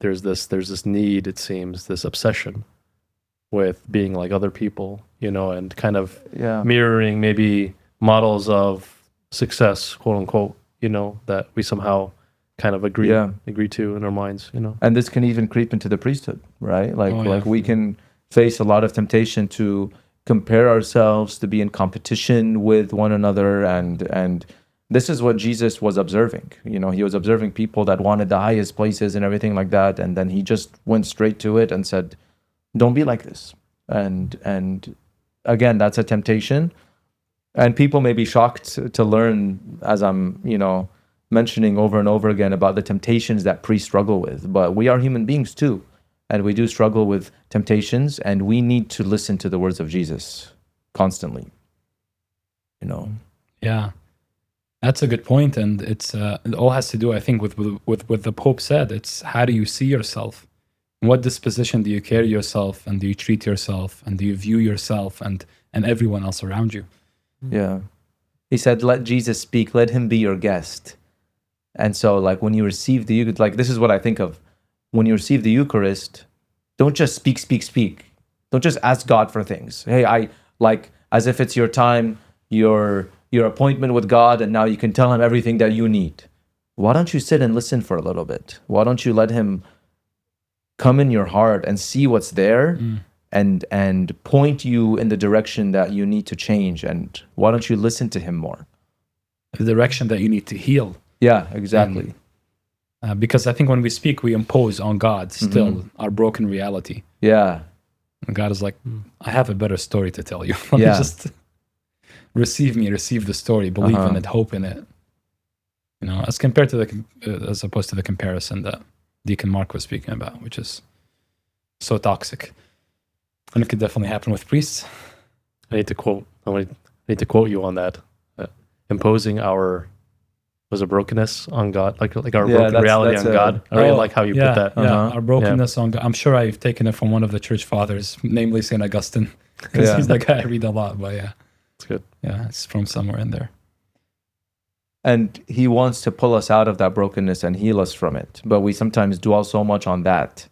there's this need, it seems, this obsession with being like other people, you know, and kind of mirroring maybe models of success, quote unquote, you know, that we somehow kind of agree to in our minds, you know. And this can even creep into the priesthood, right? Like we can face a lot of temptation to compare ourselves, to be in competition with one another, and this is what Jesus was observing. You know, he was observing people that wanted the highest places and everything like that, and then he just went straight to it and said, don't be like this. And again, that's a temptation. And people may be shocked to learn, as I'm, you know, mentioning over and over again, about the temptations that priests struggle with. But we are human beings too. And we do struggle with temptations, and we need to listen to the words of Jesus constantly. You know? Yeah. That's a good point. And it all has to do, I think, with the Pope said. It's how do you see yourself? In what disposition do you carry yourself, and do you treat yourself, and do you view yourself and everyone else around you? Yeah. He said, let Jesus speak, let him be your guest. And so like when you receive the Eucharist, like this is what I think of. When you receive the Eucharist, don't just speak. Don't just ask God for things. Hey, I like as if it's your time, your appointment with God, and now you can tell him everything that you need. Why don't you sit and listen for a little bit? Why don't you let him come in your heart and see what's there and point you in the direction that you need to change? And why don't you listen to him more? The direction that you need to heal. Yeah, exactly. Because I think when we speak, we impose on God still our broken reality. Yeah. And God is like, I have a better story to tell you. Let me just receive the story, believe in it, hope in it. You know, as compared to as opposed to the comparison that Deacon Mark was speaking about, which is so toxic. And it could definitely happen with priests. I need to quote you on that. Imposing our brokenness on God, like our broken reality on God. I really like how you put that. Our brokenness on God. I'm sure I've taken it from one of the church fathers, namely St. Augustine, because he's the guy I read a lot. But it's good. Yeah, it's from somewhere in there. And he wants to pull us out of that brokenness and heal us from it. But we sometimes dwell so much on that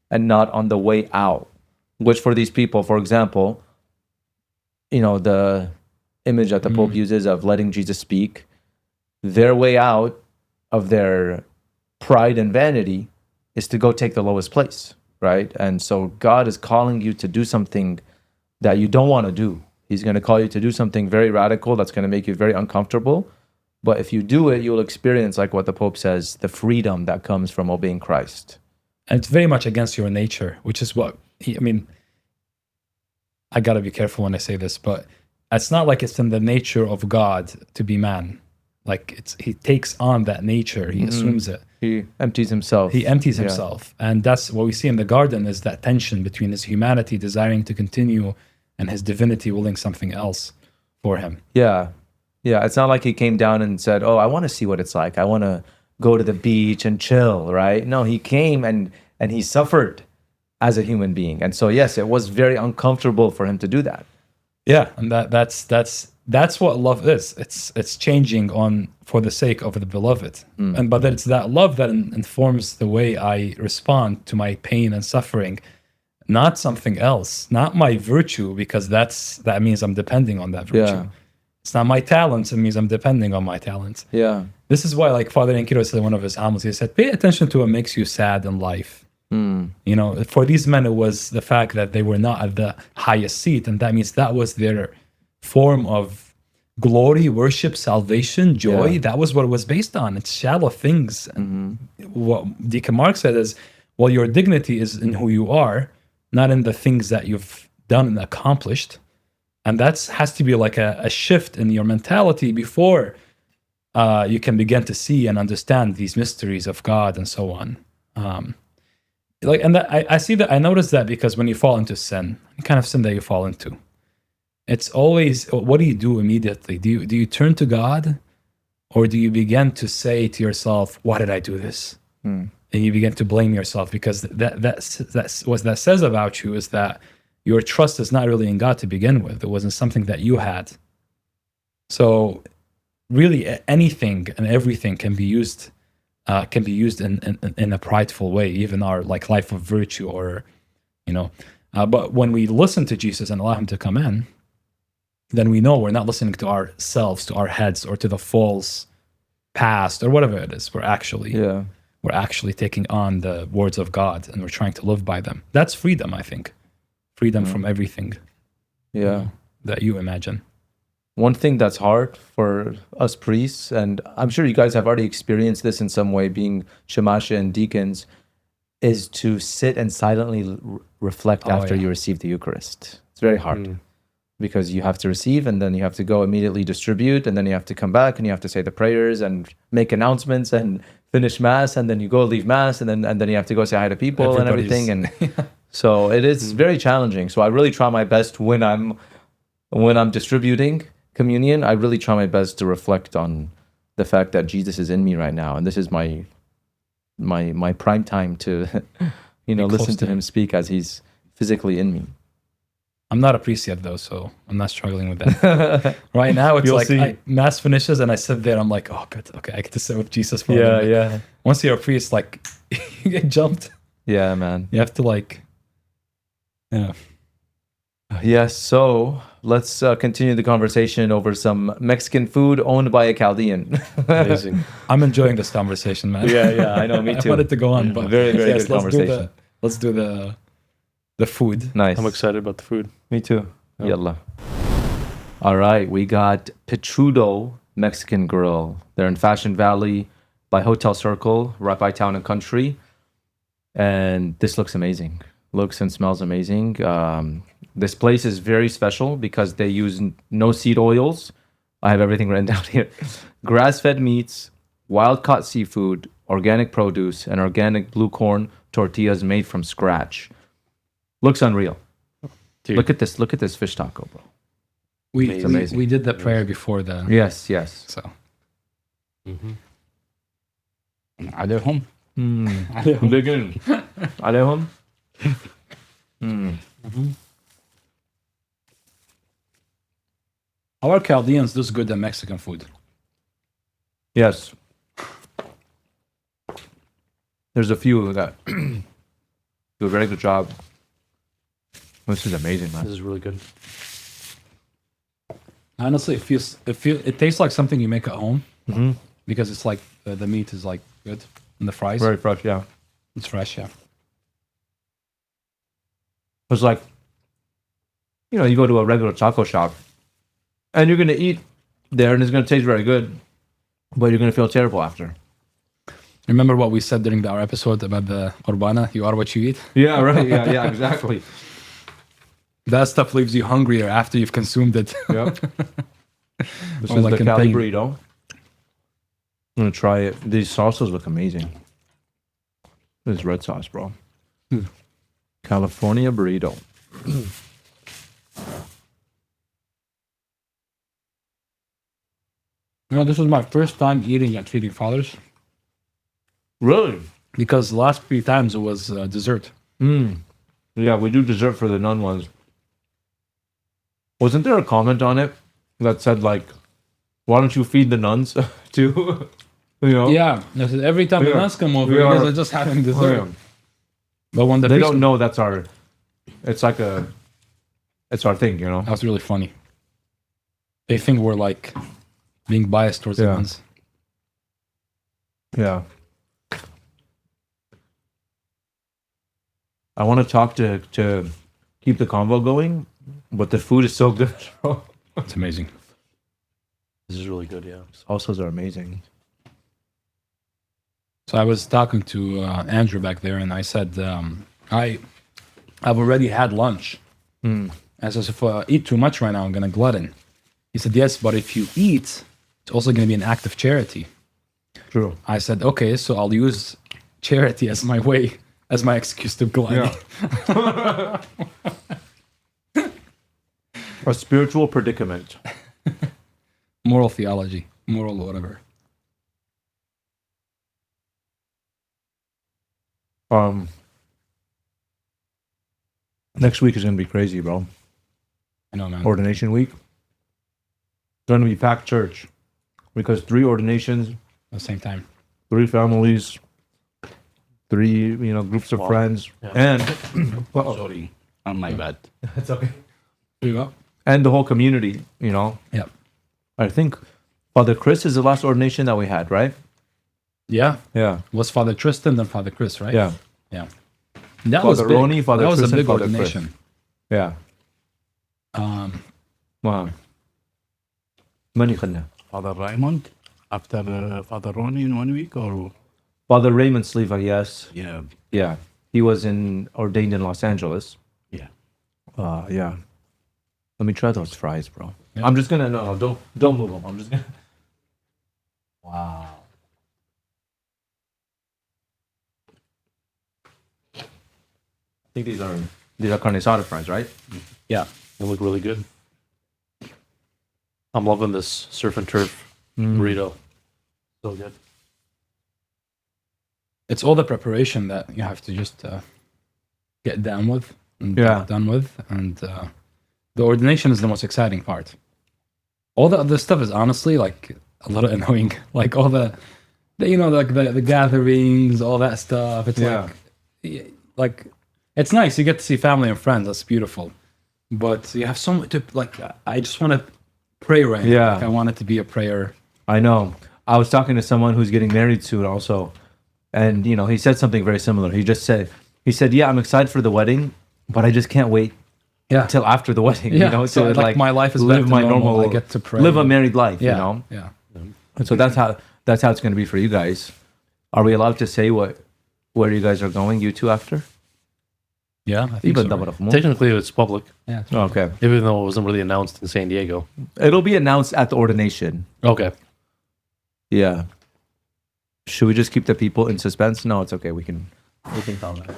and not on the way out, which for these people, for example, you know, the image that the Pope uses of letting Jesus speak, their way out of their pride and vanity is to go take the lowest place, right? And so God is calling you to do something that you don't want to do. He's going to call you to do something very radical that's going to make you very uncomfortable. But if you do it, you'll experience, like what the Pope says, the freedom that comes from obeying Christ. And it's very much against your nature, which is what, I got to be careful when I say this, but it's not like it's in the nature of God to be man. Like he takes on that nature, he assumes it. He empties himself. And that's what we see in the garden, is that tension between his humanity desiring to continue and his divinity willing something else for him. Yeah. It's not like he came down and said, oh, I want to see what it's like. I want to go to the beach and chill, right? No, he came and he suffered as a human being. And so, yes, it was very uncomfortable for him to do that. Yeah, and that's what love is. It's changing on for the sake of the beloved. But then it's that love that informs the way I respond to my pain and suffering, not something else, not my virtue, because that means I'm depending on that virtue. Yeah. It's not my talents, it means I'm depending on my talents. Yeah. This is why, like Father Enkiro said in one of his alms, he said, pay attention to what makes you sad in life. You know, for these men, it was the fact that they were not at the highest seat, and that means that was their form of glory, worship, salvation, joy. Yeah. That was what it was based on. It's shallow things. And what Deacon Mark said is, well, your dignity is in who you are, not in the things that you've done and accomplished. And that has to be like a shift in your mentality before you can begin to see and understand these mysteries of God and so on. I see that. I notice that because when you fall into sin, the kind of sin that you fall into, it's always, what do you do immediately? Do you turn to God, or do you begin to say to yourself, "Why did I do this?" And you begin to blame yourself, because that's what that says about you, is that your trust is not really in God to begin with. It wasn't something that you had. So, really, anything and everything can be used in a prideful way, even our like life of virtue, or but when we listen to Jesus and allow him to come in, then we know we're not listening to ourselves, to our heads, or to the false past, or whatever it is. We're actually taking on the words of God, and we're trying to live by them. That's freedom, I think. Freedom from everything that you imagine. One thing that's hard for us priests, and I'm sure you guys have already experienced this in some way, being shamasha and deacons, is to sit and silently reflect after you receive the Eucharist. It's very hard because you have to receive, and then you have to go immediately distribute, and then you have to come back and you have to say the prayers and make announcements and finish Mass, and then you go leave Mass, and then you have to go say hi to people and everything. And so it is very challenging. So I really try my best when I'm distributing communion. I really try my best to reflect on the fact that Jesus is in me right now, and this is my prime time to close listen to him speak as he's physically in me. I'm not a priest yet, though, so I'm not struggling with that. Right now, it's You'll like see. Mass finishes and I sit there. I'm like, oh, good. Okay, I get to sit with Jesus for a little bit. Yeah. Once you're a priest, like, you get jumped. Yeah, man. You have to, like, yeah. Yes, so let's continue the conversation over some Mexican food owned by a Chaldean. Amazing. I'm enjoying this conversation, man. Yeah, I know, me I too. wanted to go on, but Very, very yes, good conversation. Let's do the food. Nice. I'm excited about the food. Me too. Yep. Yalla. All right, we got Petrudo Mexican Grill. They're in Fashion Valley by Hotel Circle, right by Town and Country. And this looks amazing. Looks and smells amazing. This place is very special because they use no seed oils. I have everything written down here. Grass-fed meats, wild-caught seafood, organic produce, and organic blue corn tortillas made from scratch. Looks unreal. Dude. Look at this fish taco, bro. We amazing. we did the prayer before the Yes. so. عليهم. Begin. Alehom. How are Chaldeans this good at Mexican food? Yes. There's a few that do a very good job. This is amazing, This man. is really good. Honestly, it tastes like something you make at home Mm-hmm. because it's like the meat is like good and the fries Very fresh, yeah. it's fresh. Yeah, It's like, you go to a regular taco shop and you're going to eat there and it's going to taste very good, but you're going to feel terrible after. remember what we said during our episode about the Urbana? You are what you eat. Yeah, right. Yeah, exactly. That stuff leaves you hungrier after you've consumed it. Yep. This Or is like the in Cali pain. burrito. I'm going to try it. These sauces look amazing. This red sauce, bro. California burrito. This was my first time eating at Feeding Fathers Really? because the last 3 times it was dessert. Yeah, we do dessert for the nun ones. Wasn't there a comment on it that said, like, why don't you feed the nuns too? Yeah, this is every time the Yeah. nuns come over, We you guys are- are just having Oh, dessert. yeah. But when the They priest- don't know it's our thing, that was really funny. They think we're like being biased towards the Yeah. nuns. Yeah. I want to talk to keep the convo going, but the food is so good. It's amazing. This is really good, yeah. Sauces are amazing. So I was talking to Andrew back there, and I said, I've already had lunch. I said, if I eat too much right now, I'm going to glutton. He said, yes, but if you eat, it's also going to be an act of charity. True. I said, okay, so I'll use charity as my way, as my excuse to gluttony. A spiritual predicament. Moral theology, moral whatever. Next week is going to be crazy, bro. I know, man. Ordination week. It's going to be packed church because 3 ordinations, At the same time. 3 families, 3 groups of Wow. friends, Yeah. and Sorry, my bad. it's okay. There you go. And the whole community. Yeah. I think Father Chris is the last ordination that we had, right? Yeah. Yeah. Was Father Tristan, then Father Chris, right? Yeah. Yeah. That Father was big. Ronnie, Father that was Tristan, a big Father Chris. ordination. Yeah. Wow. Many خدنا. Father Raymond after Father Ronnie in 1 week or Father Raymond Sliva, yes. yeah. Yeah. He was ordained in Los Angeles. Yeah. Yeah. Let me try those fries, bro. Yeah. I'm just gonna don't move them. I'm just gonna. Wow. I think these are carne asada fries, right? Yeah, they look really good. I'm loving this surf and turf burrito. So good. It's all the preparation that you have to just get down with and Yeah. get done with. And the ordination is the most exciting part. All the other stuff is honestly like a little annoying. Like all the like the gatherings, all that stuff. It's like it's nice. You get to see family and friends. That's beautiful. But you have so much to like. I just want to pray right now. Yeah. Like, I want it to be a prayer. I know. I was talking to someone who's getting married soon also. And, he said something very similar. He said, yeah, I'm excited for the wedding, but I just can't wait until after the wedding, Yeah. So like my life is live back to my normal. I get to pray. live a married life, Yeah. And so that's how it's going to be for you guys. Are we allowed to say where you guys are going, you two, after? Yeah, I think so. Right? Technically, it's public, Yeah. Okay. even though it wasn't really announced in San Diego. It'll be announced at the ordination. Okay. Yeah. Should we just keep the people in suspense? No, it's okay. We can tell that.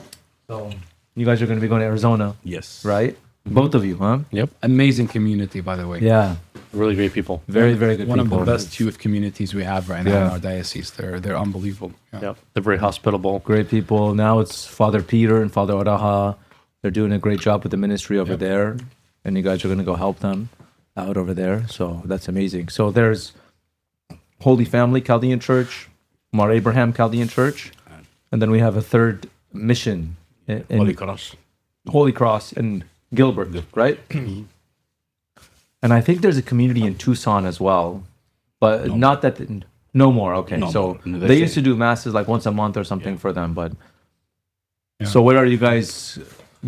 So you guys are going to be going to Arizona, Yes. right? Both of you, huh? Yep. Amazing community, by the way. Yeah. Really great people. Very, very good One people. of the best youth communities we have right now Yeah. in our diocese. They're unbelievable. Yeah. Yep. They're very hospitable. Great people. Now it's Father Peter and Father Oraha. They're doing a great job with the ministry over there. And you guys are going to go help them out over there. So that's amazing. So there's Holy Family Chaldean Church, Mar Abraham Chaldean Church. And then we have a third mission in Holy Cross. Holy Cross in Gilbert, right? And I think there's a community in Tucson as well, but not that. No more. Okay, No so more. No, they used to do masses like once a month or something for them, but. Yeah. So where are you guys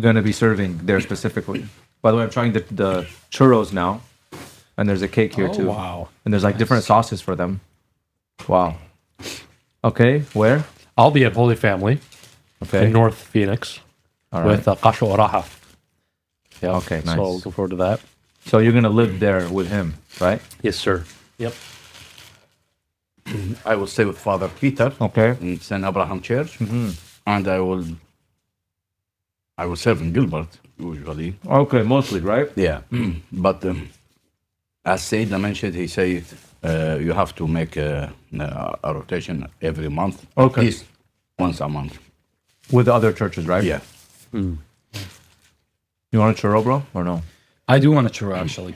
going to be serving there specifically? By the way, I'm trying the churros now, and there's a cake here too. Wow. And there's like different sauces for them. Wow. Okay, where? I'll be at Holy Family Okay. in North Phoenix All right. with Kasho Oraha. Yeah. Okay, nice. So looking forward to that. So you're gonna live there with him, right? Yes, sir. Yep. I will stay with Father Peter Okay. in St. Abraham Church, Mm-hmm. and I will serve in Gilbert usually. Okay, mostly, right? Yeah, but as Sayyidina mentioned, he said you have to make a rotation every month, Okay. at least once a month. With the other churches, right? Yeah, You want a churro, bro, or no? I do want a churro, actually.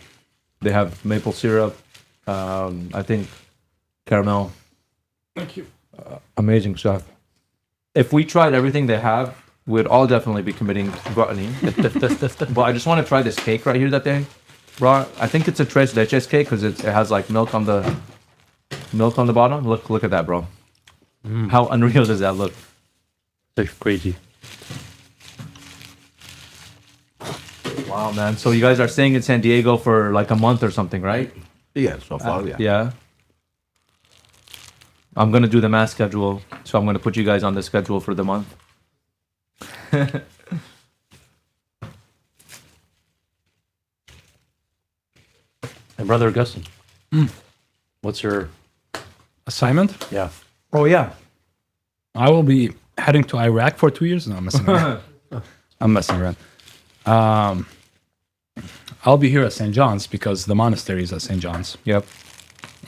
They have maple syrup. I think caramel. Thank you. Amazing stuff. If we tried everything they have, we'd all definitely be committing gluttony. But I just want to try this cake right here that they brought. I think it's a tres leches cake because it has like milk on the bottom. Look at that, bro. How unreal does that look? It's crazy. Wow, man. So you guys are staying in San Diego for like a month or something, right? yeah. So far, yeah. Yeah. I'm gonna do the mass schedule, so I'm gonna put you guys on the schedule for the month. And Brother Augustine, what's your Assignment? yeah? Oh yeah. I will be heading to Iraq for 2 years. No, I'm messing around. I'm messing around. I'll be here at St. John's because the monastery is at St. John's. Yep.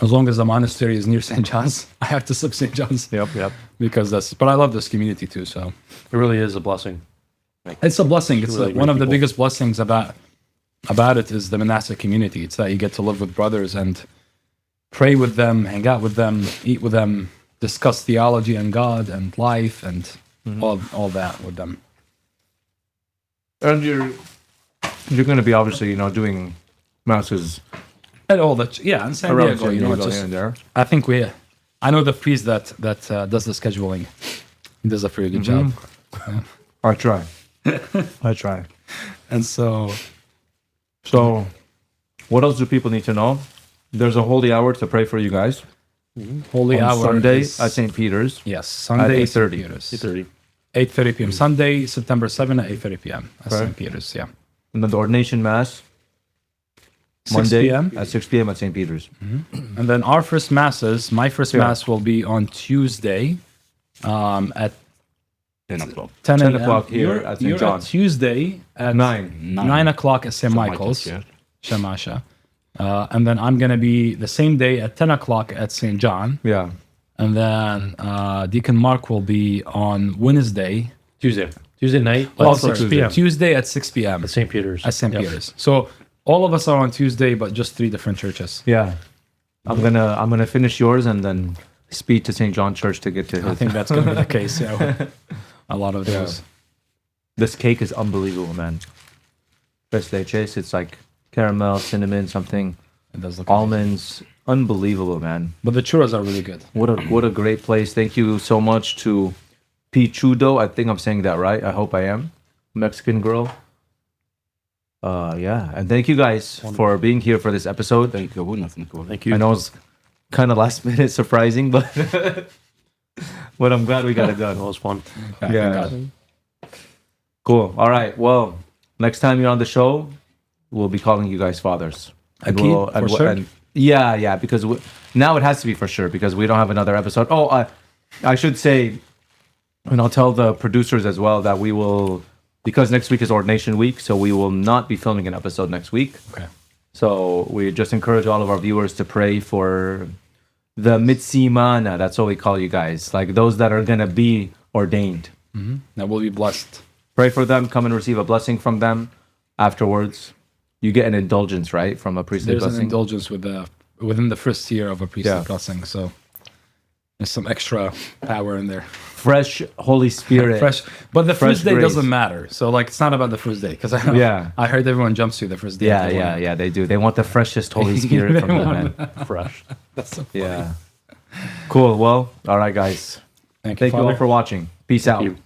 As long as the monastery is near St. John's, I have to sub St. John's. Yep. Because but I love this community too. So It really is a blessing. it's a blessing. It's really one great of the people. biggest blessings about it is the monastic community. It's that you get to live with brothers and pray with them, hang out with them, eat with them, discuss theology and God and life and all that with them. And you're gonna be obviously, doing masses And all that, yeah. In San around Diego, San you know, Diego it's here and just, there. I think I know the priest that does the scheduling. He does a pretty good job. I try. I try. And so, So, what else do people need to know? There's a holy hour to pray for you guys holy on hour Sunday is- at St. Peter's. Yes, Sunday, at 8:30. 8:30. 8:30 p.m. Sunday, September 7 at 8:30 p.m. at Okay. St. Peter's, yeah. And then the ordination mass 6 Monday p.m. at 6 p.m. at St. Peter's. And then our first masses, my first Yeah. mass will be on Tuesday at 10 o'clock. 10 10 a.m. o'clock here You're- at St. you're John's. Tuesday at 9 o'clock at St. Michael's, Church. Shamasha. And then I'm going to be the same day at 10 o'clock at St. John. Yeah. And then Deacon Mark will be on Wednesday, Tuesday. Tuesday night, Also 6 p.m. Tuesday at 6 p.m. at St. Peter's. at St. Yep. Peter's. So all of us are on Tuesday, but just 3 different churches. Yeah. I'm gonna finish yours and then speed to St. John Church to get to his. I think that's going to be the case. Yeah, a lot of those. This cake is unbelievable, man. Tres leches, it's like caramel, cinnamon, something, It does look almonds. Unbelievable, man. but the churros are really good. What a great place. Thank you so much to Pichudo. I think I'm saying that right. I hope I am. Mexican girl. Yeah. And thank you guys for being here for this episode. Thank you, Abuna. Thank you. you. I know it's kind of last minute surprising, but but I'm glad we got it done. That was fun. Yeah. Cool. All right. Well, next time you're on the show, we'll be calling you guys fathers. And Akid, for sure? Yeah, because now it has to be for sure because we don't have another episode. Oh, I should say, and I'll tell the producers as well that we will, because next week is ordination week, so we will not be filming an episode next week. Okay. So we just encourage all of our viewers to pray for the mitsimana. That's what we call you guys, like those that are gonna be ordained. That will be blessed. Pray for them. Come and receive a blessing from them. Afterwards, you get an indulgence, right, from a priestly There's an blessing. indulgence within the first year of a priestly Yeah. blessing. So there's some extra power in there. Fresh Holy Spirit. Fresh, but the Fresh first day grace. doesn't matter. So like, it's not about the first day because Yeah. I heard everyone jumps to the first day. Yeah, they do. They want the freshest Holy Spirit from them, man. Fresh. That's so Yeah. Cool. Well, all right, guys. Thank you, Thank you all Father. for watching. Peace out. you.